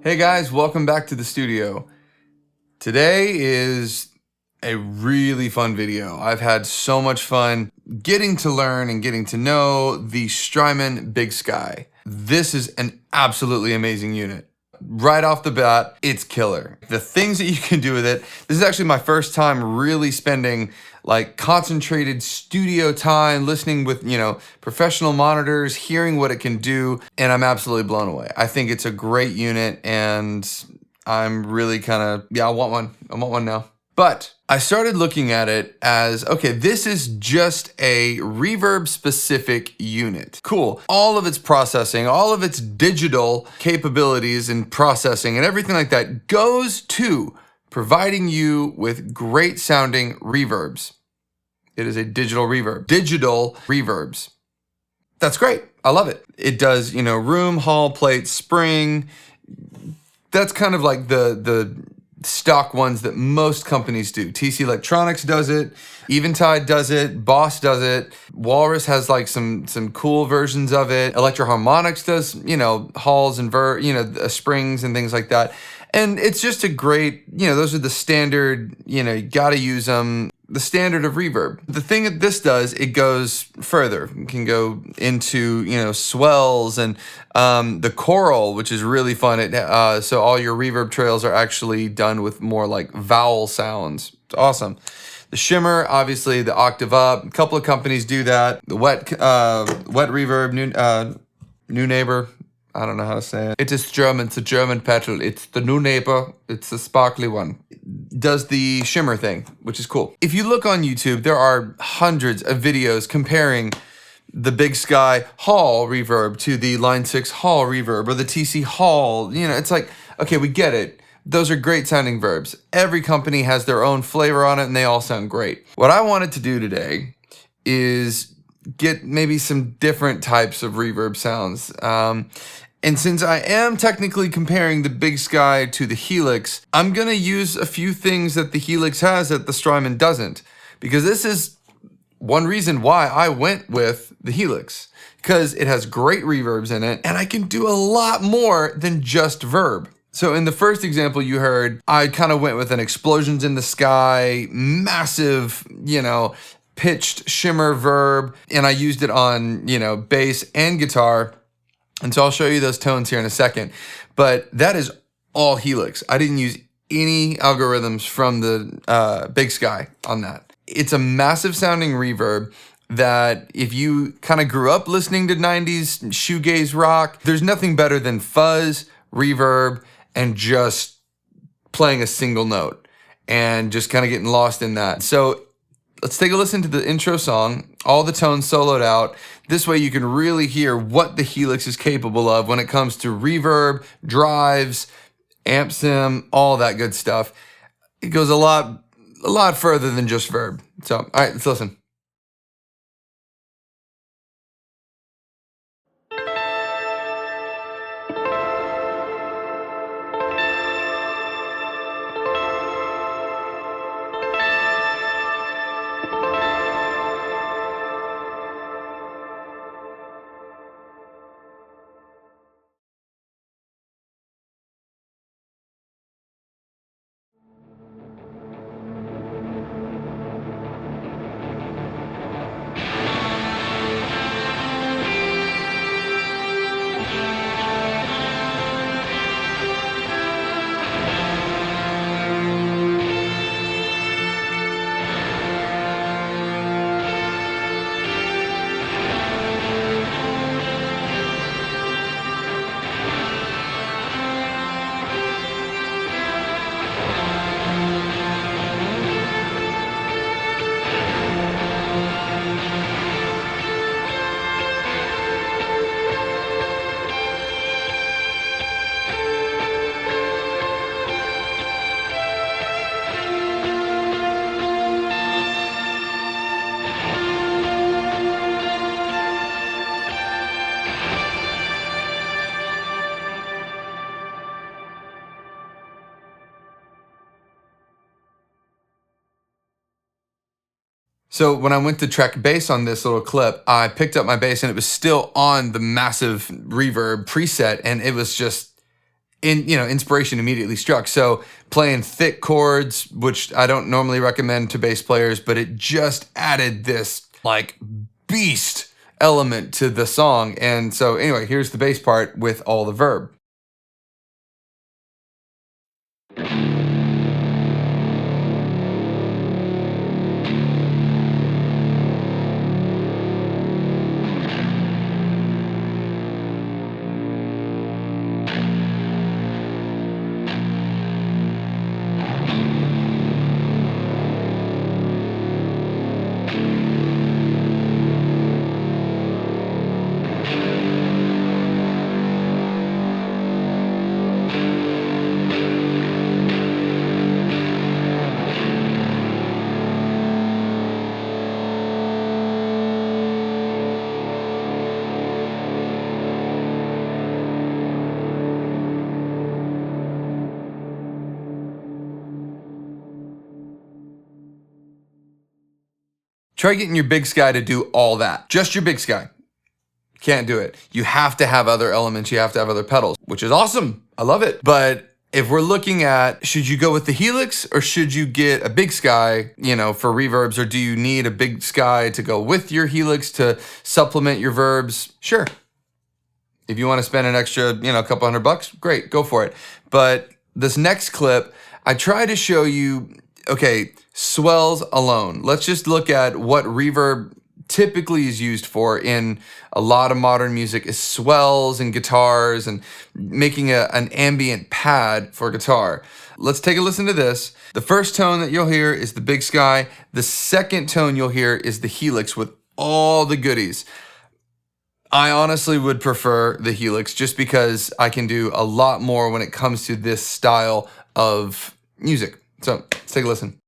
Hey guys, welcome back to the studio. Today is a really fun video. I've had so much fun getting to learn and getting to know the Strymon BigSky. This is an absolutely amazing unit. Right off the bat, it's killer. The things that you can do with it, this is actually my first time really spending like concentrated studio time, listening with, professional monitors, hearing what it can do, and I'm absolutely blown away. I think it's a great unit and I'm really I want one. I want one now. But I started looking at it as, okay, this is just a reverb specific unit. Cool. All of its processing, all of its digital capabilities and processing and everything like that goes to providing you with great sounding reverbs. It is a digital reverb. Digital reverbs. That's great. I love it. It does, room, hall, plate, spring. That's kind of like the stock ones that most companies do. TC Electronics does it, Eventide does it, Boss does it, Walrus has like some cool versions of it, Electro Harmonics does, halls and springs and things like that. And it's just a great, those are the standard, you gotta use them, the standard of reverb. The thing that this does, it goes further. It can go into, swells and the choral, which is really fun. So all your reverb trails are actually done with more like vowel sounds. It's awesome. The shimmer, obviously the octave up. A couple of companies do that. The wet reverb, new neighbor. I don't know how to say it. It is German. It's a German pedal. It's the new neighbor. It's a sparkly one. Does the shimmer thing, which is cool. If you look on YouTube, there are hundreds of videos comparing the BigSky Hall reverb to the Line 6 Hall reverb or the TC Hall. It's like, okay, we get it. Those are great sounding verbs. Every company has their own flavor on it and they all sound great. What I wanted to do today is get maybe some different types of reverb sounds. And since I am technically comparing the BigSky to the Helix, I'm gonna use a few things that the Helix has that the Strymon doesn't. Because this is one reason why I went with the Helix. Because it has great reverbs in it, and I can do a lot more than just verb. So in the first example you heard, I kind of went with an explosions in the sky, massive, pitched shimmer verb, and I used it on, bass and guitar. And so I'll show you those tones here in a second, but that is all Helix. I didn't use any algorithms from the BigSky on that. It's a massive sounding reverb that if you kind of grew up listening to 90s shoegaze rock, there's nothing better than fuzz, reverb, and just playing a single note and just kind of getting lost in that. So let's take a listen to the intro song, all the tones soloed out. This way you can really hear what the Helix is capable of when it comes to reverb, drives, amp sim, all that good stuff. It goes a lot further than just verb. So, all right, let's listen. So when I went to track bass on this little clip, I picked up my bass and it was still on the massive reverb preset, and it was inspiration immediately struck. So playing thick chords, which I don't normally recommend to bass players, but it just added this like beast element to the song. And so anyway, here's the bass part with all the verb. Try getting your BigSky to do all that. Just your BigSky. Can't do it. You have to have other elements. You have to have other pedals, which is awesome. I love it. But if we're looking at, should you go with the Helix or should you get a BigSky, for reverbs, or do you need a BigSky to go with your Helix to supplement your verbs? Sure. If you want to spend an extra, a couple $100, great, go for it. But this next clip, I try to show you, okay, swells alone. Let's just look at what reverb typically is used for in a lot of modern music is swells and guitars and making an ambient pad for guitar. Let's take a listen to this. The first tone that you'll hear is the BigSky. The second tone you'll hear is the Helix with all the goodies. I honestly would prefer the Helix just because I can do a lot more when it comes to this style of music. So let's take a listen.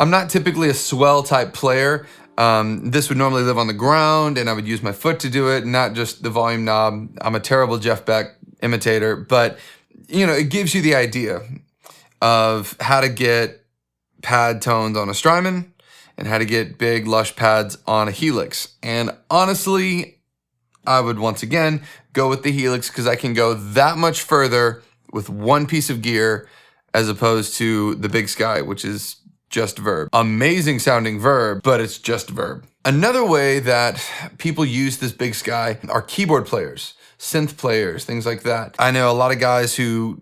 I'm not typically a swell type player. This would normally live on the ground and I would use my foot to do it, not just the volume knob. I'm a terrible Jeff Beck imitator, but it gives you the idea of how to get pad tones on a Strymon and how to get big lush pads on a Helix. And honestly, I would once again go with the Helix because I can go that much further with one piece of gear as opposed to the BigSky, which is just verb. Amazing sounding verb, but it's just verb. Another way that people use this BigSky are keyboard players, synth players, things like that. I know a lot of guys who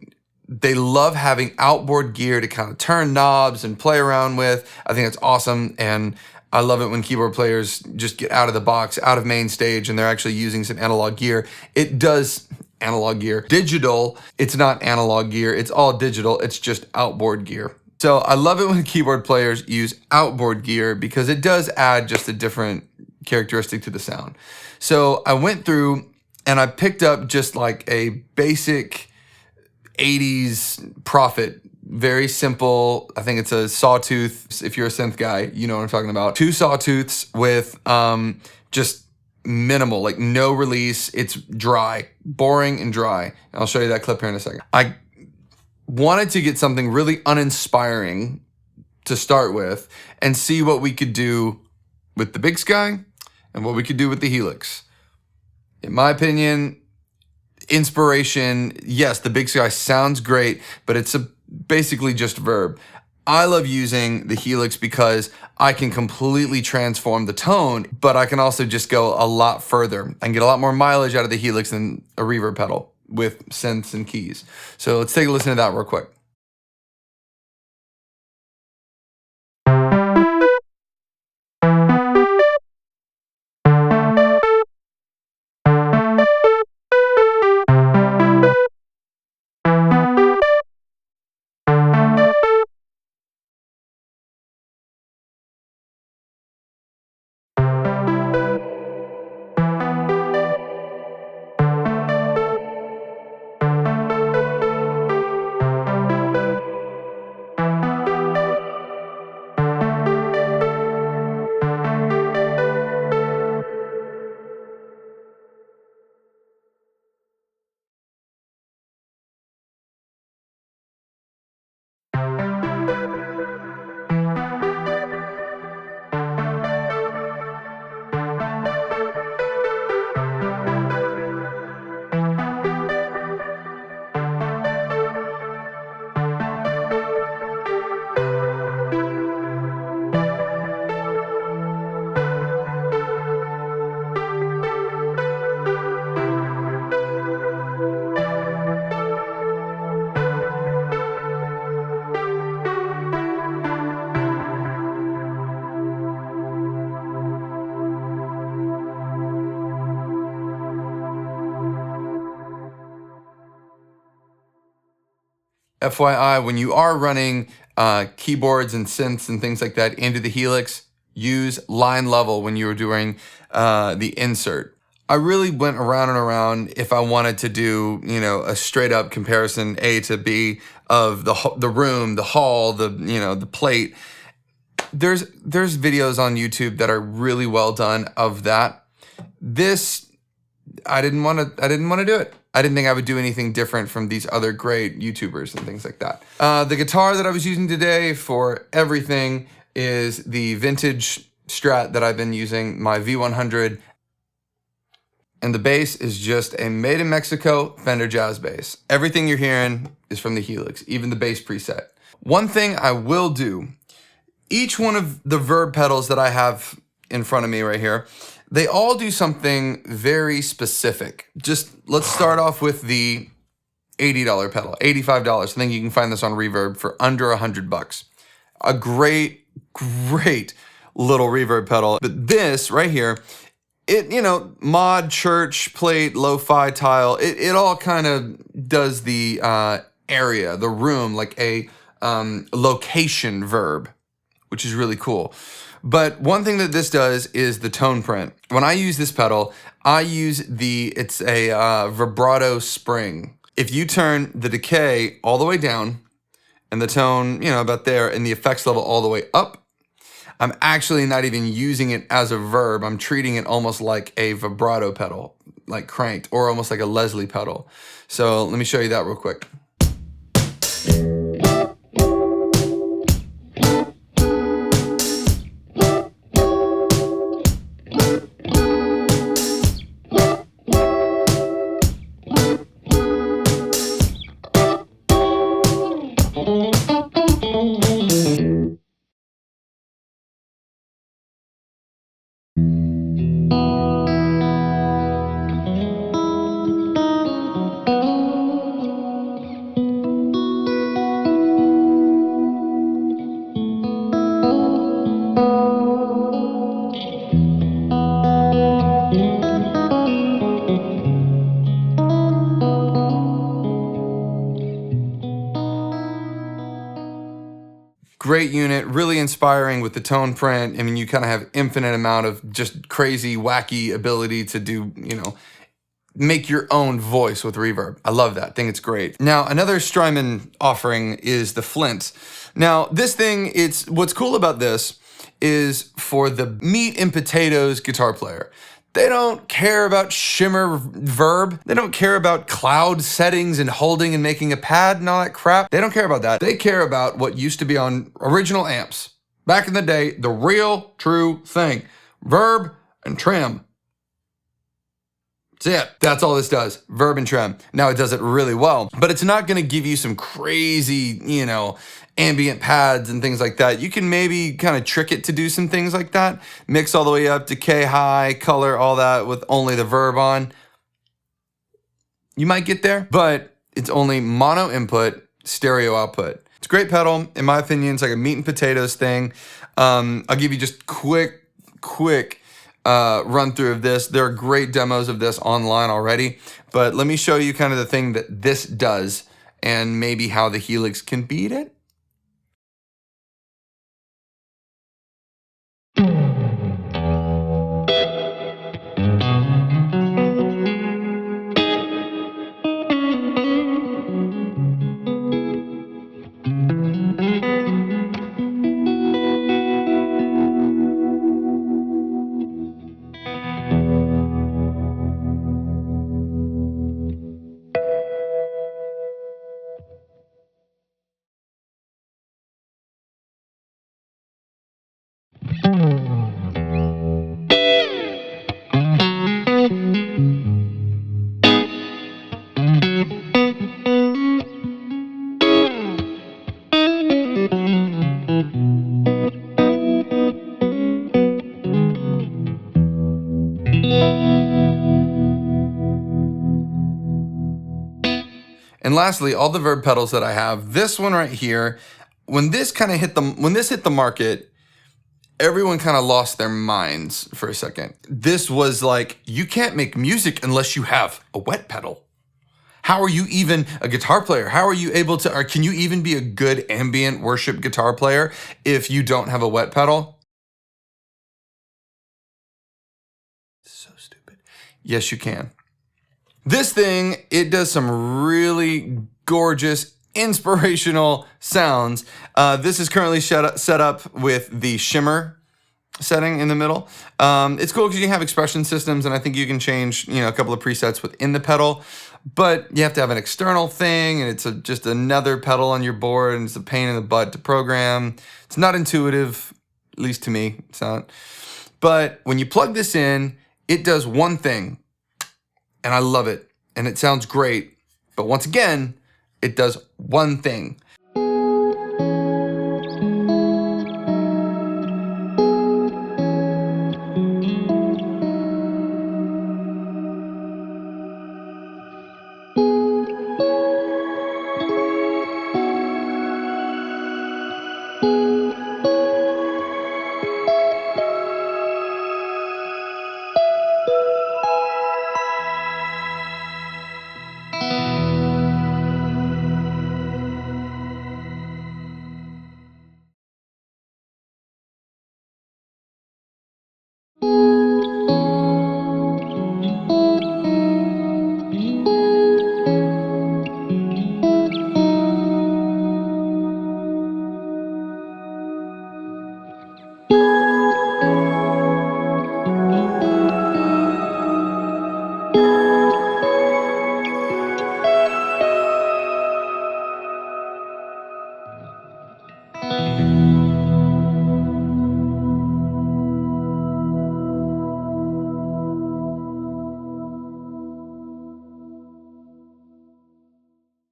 they love having outboard gear to kind of turn knobs and play around with. I think it's awesome. And I love it when keyboard players just get out of the box, out of main stage, and they're actually using some analog gear. It does analog gear. Digital, it's not analog gear. It's all digital. It's just outboard gear. So I love it when keyboard players use outboard gear because it does add just a different characteristic to the sound. So I went through and I picked up just like a basic 80s Prophet, very simple. I think it's a sawtooth. If you're a synth guy, you know what I'm talking about. 2 sawtooths with just minimal, like no release. It's dry, boring and dry. And I'll show you that clip here in a second. I wanted to get something really uninspiring to start with and see what we could do with the BigSky and what we could do with the Helix. In my opinion, inspiration. Yes, the BigSky sounds great, but it's basically just verb. I love using the Helix because I can completely transform the tone, but I can also just go a lot further and get a lot more mileage out of the Helix than a reverb pedal with synths and keys. So let's take a listen to that real quick. FYI, when you are running keyboards and synths and things like that into the Helix, use line level when you were doing the insert. I really went around and around if I wanted to do, you know, a straight up comparison A to B of the room, the hall, the plate. There's videos on YouTube that are really well done of that. This, I didn't want to do it. I didn't think I would do anything different from these other great YouTubers and things like that. The guitar that I was using today for everything is the vintage Strat that I've been using, my V100. And the bass is just a made in Mexico Fender Jazz bass. Everything you're hearing is from the Helix, even the bass preset. One thing I will do, each one of the verb pedals that I have in front of me right here, they all do something very specific. Just let's start off with the $80 pedal, $85. I think you can find this on Reverb for under $100. A great little reverb pedal. But this right here, it, you know, mod, church, plate, lo-fi, tile, it all kind of does the area, the room, like a location verb, which is really cool. But one thing that this does is the tone print. When I use this pedal, I use it's a vibrato spring. If you turn the decay all the way down and the tone, you know, about there, and the effects level all the way up, I'm actually not even using it as a verb. I'm treating it almost like a vibrato pedal, like cranked, or almost like a Leslie pedal. So let me show you that real quick. Great unit, really inspiring with the tone print. I mean, you kind of have infinite amount of just crazy, wacky ability to do, you know, make your own voice with reverb. I love that. I think it's great. Now, another Strymon offering is the Flint. Now, this thing, what's cool about this is for the meat and potatoes guitar player. They don't care about shimmer verb. They don't care about cloud settings and holding and making a pad and all that crap. They don't care about that. They care about what used to be on original amps. Back in the day, the real, true thing. Verb and trim. So yeah, that's all this does, verb and trem. Now it does it really well, but it's not gonna give you some crazy, you know, ambient pads and things like that. You can maybe kind of trick it to do some things like that. Mix all the way up, decay high, color, all that with only the verb on. You might get there, but it's only mono input, stereo output. It's a great pedal, in my opinion. It's like a meat and potatoes thing. I'll give you just quick run through of this. There are great demos of this online already, but let me show you kind of the thing that this does and maybe how the Helix can beat it. And lastly, all the verb pedals that I have, this one right here, when this hit the market, everyone kind of lost their minds for a second. This was like, you can't make music unless you have a wet pedal. How are you even a guitar player? How are you able to, or can you even be a good ambient worship guitar player if you don't have a wet pedal? So stupid. Yes, you can. This thing, it does some really gorgeous, inspirational sounds. This is currently set up with the shimmer setting in the middle. It's cool because you can have expression systems, and I think you can change, you know, a couple of presets within the pedal, but you have to have an external thing, and it's just another pedal on your board, and it's a pain in the butt to program. It's not intuitive, at least to me, it's not. But when you plug this in, it does one thing, and I love it, and it sounds great. But once again, it does one thing.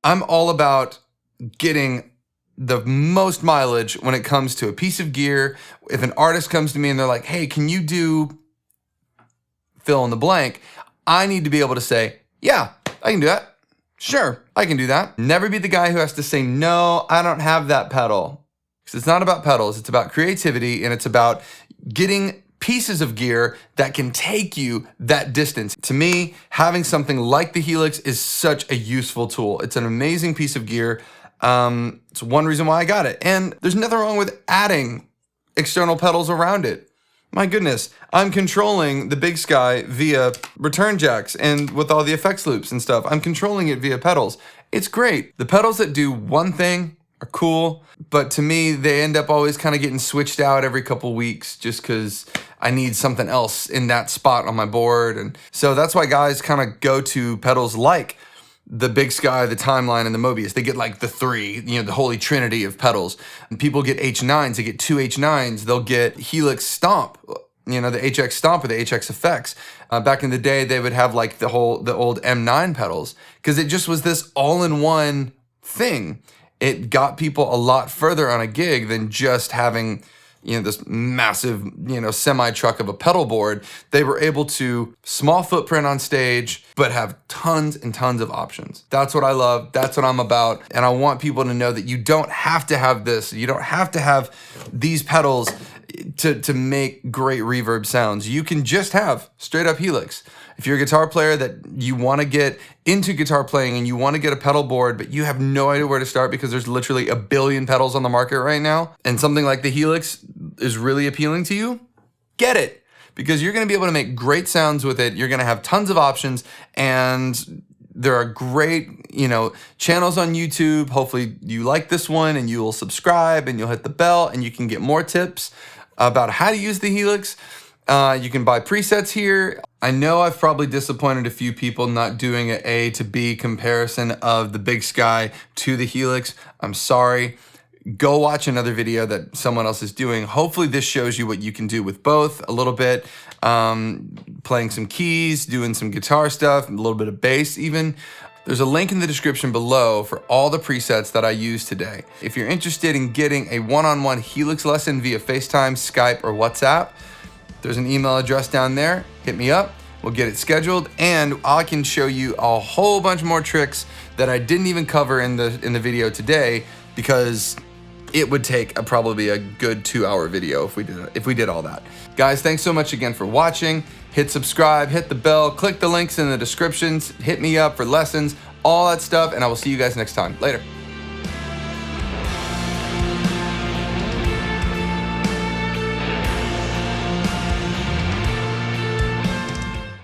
I'm all about getting the most mileage when it comes to a piece of gear. If an artist comes to me and they're like, hey, can you do fill in the blank? I need to be able to say, yeah, I can do that. Sure, I can do that. Never be the guy who has to say, no, I don't have that pedal. Because it's not about pedals, it's about creativity, and it's about getting pieces of gear that can take you that distance. To me, having something like the Helix is such a useful tool. It's an amazing piece of gear. It's one reason why I got it. And there's nothing wrong with adding external pedals around it. My goodness, I'm controlling the BigSky via return jacks and with all the effects loops and stuff. I'm controlling it via pedals. It's great. The pedals that do one thing are cool, but to me, they end up always kind of getting switched out every couple weeks just because I need something else in that spot on my board. And so that's why guys kind of go to pedals like the BigSky, the Timeline, and the Mobius. They get like the three, you know, the holy trinity of pedals. And people get H9s, they get two H9s, they'll get Helix Stomp. you know, the HX Stomp or the HX Effects. Back in the day, they would have like the old M9 pedals, because it just was this all-in-one thing. It got people a lot further on a gig than just having, you know, this massive, you know, semi-truck of a pedal board. They were able to small footprint on stage, but have tons and tons of options. That's what I love. That's what I'm about. And I want people to know that you don't have to have this. You don't have to have these pedals to make great reverb sounds. You can just have straight up Helix. If you're a guitar player that you want to get into guitar playing and you want to get a pedal board, but you have no idea where to start because there's literally a billion pedals on the market right now, and something like the Helix is really appealing to you, get it. Because you're going to be able to make great sounds with it. You're going to have tons of options, and there are great, you know, channels on YouTube. Hopefully you like this one and you will subscribe and you'll hit the bell and you can get more tips about how to use the Helix. You can buy presets here. I know I've probably disappointed a few people not doing an A to B comparison of the BigSky to the Helix. I'm sorry. Go watch another video that someone else is doing. Hopefully this shows you what you can do with both a little bit. Playing some keys, doing some guitar stuff, a little bit of bass even. There's a link in the description below for all the presets that I use today. If you're interested in getting a one-on-one Helix lesson via FaceTime, Skype, or WhatsApp, there's an email address down there. Hit me up. We'll get it scheduled, and I can show you a whole bunch more tricks that I didn't even cover in the video today, because it would take probably a good 2-hour video if we did all that. Guys, thanks so much again for watching. Hit subscribe, hit the bell, click the links in the descriptions, hit me up for lessons, all that stuff, and I will see you guys next time. Later.